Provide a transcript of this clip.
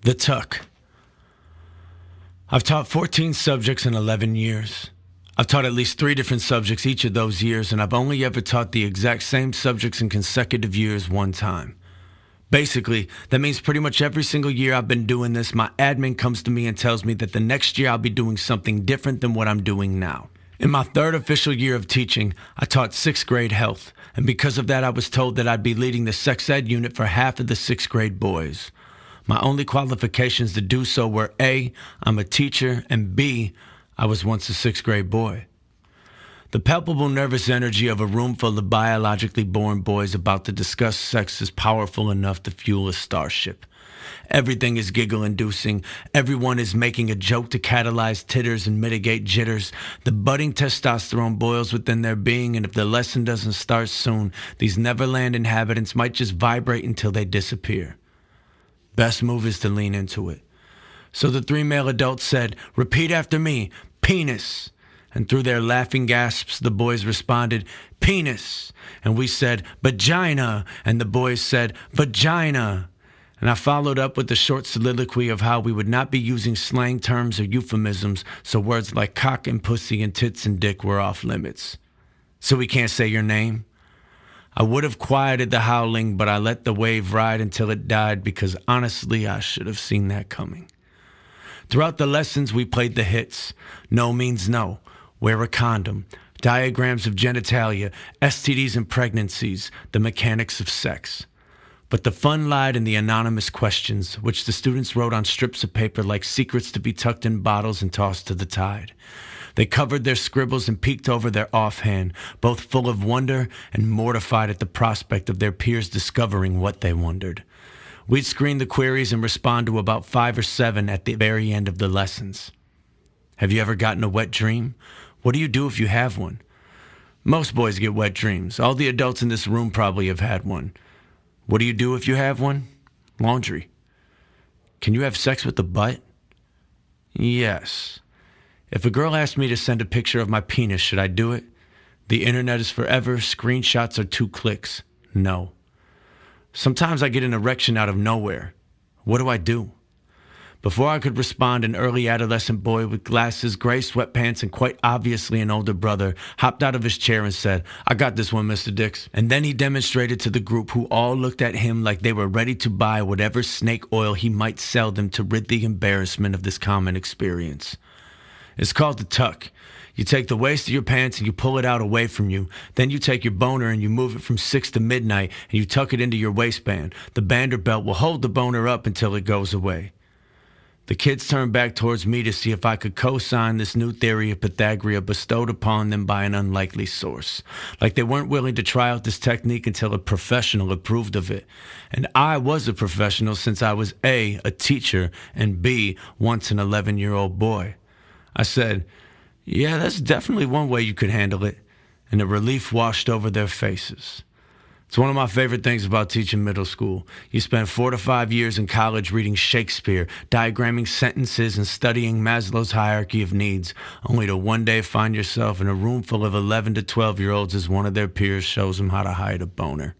The Tuck. I've taught 14 subjects in 11 years. I've taught at least 3 different subjects each of those years, and I've only ever taught the exact same subjects in consecutive years one time. Basically, that means pretty much every single year I've been doing this, my admin comes to me and tells me that the next year I'll be doing something different than what I'm doing now. In my 3rd official year of teaching, I taught 6th grade health, and because of that I was told that I'd be leading the sex ed unit for half of the 6th grade boys. My only qualifications to do so were A, I'm a teacher, and B, I was once a 6th grade boy. The palpable nervous energy of a room full of biologically born boys about to discuss sex is powerful enough to fuel a starship. Everything is giggle-inducing. Everyone is making a joke to catalyze titters and mitigate jitters. The budding testosterone boils within their being, and if the lesson doesn't start soon, these Neverland inhabitants might just vibrate until they disappear. Best move is to lean into it. So the 3 male adults said, "Repeat after me, penis." And through their laughing gasps, the boys responded, "Penis." And we said, "Vagina." And the boys said, "Vagina." And I followed up with a short soliloquy of how we would not be using slang terms or euphemisms, so words like cock and pussy and tits and dick were off limits. "So we can't say your name?" I would have quieted the howling, but I let the wave ride until it died because honestly, I should have seen that coming. Throughout the lessons, we played the hits. No means no. Wear a condom. Diagrams of genitalia, STDs and pregnancies, the mechanics of sex. But the fun lied in the anonymous questions, which the students wrote on strips of paper like secrets to be tucked in bottles and tossed to the tide. They covered their scribbles and peeked over their offhand, both full of wonder and mortified at the prospect of their peers discovering what they wondered. We'd screen the queries and respond to about 5 or 7 at the very end of the lessons. Have you ever gotten a wet dream? What do you do if you have one? Most boys get wet dreams. All the adults in this room probably have had one. What do you do if you have one? Laundry. Can you have sex with the butt? Yes. If a girl asked me to send a picture of my penis, should I do it? The internet is forever. Screenshots are 2 clicks. No. Sometimes I get an erection out of nowhere. What do I do? Before I could respond, an early adolescent boy with glasses, gray sweatpants, and quite obviously an older brother hopped out of his chair and said, "I got this one, Mr. Dix." And then he demonstrated to the group, who all looked at him like they were ready to buy whatever snake oil he might sell them to rid the embarrassment of this common experience. It's called the tuck. You take the waist of your pants and you pull it out away from you. Then you take your boner and you move it from 6 to midnight and you tuck it into your waistband. The Vanderbilt will hold the boner up until it goes away. The kids turned back towards me to see if I could co-sign this new theory of Pythagoras bestowed upon them by an unlikely source. Like they weren't willing to try out this technique until a professional approved of it. And I was a professional since I was A, a teacher, and B, once an 11-year-old boy. I said, "Yeah, that's definitely one way you could handle it." And the relief washed over their faces. It's one of my favorite things about teaching middle school. You spend 4 to 5 years in college reading Shakespeare, diagramming sentences, and studying Maslow's hierarchy of needs, only to one day find yourself in a room full of 11 to 12-year-olds as one of their peers shows them how to hide a boner.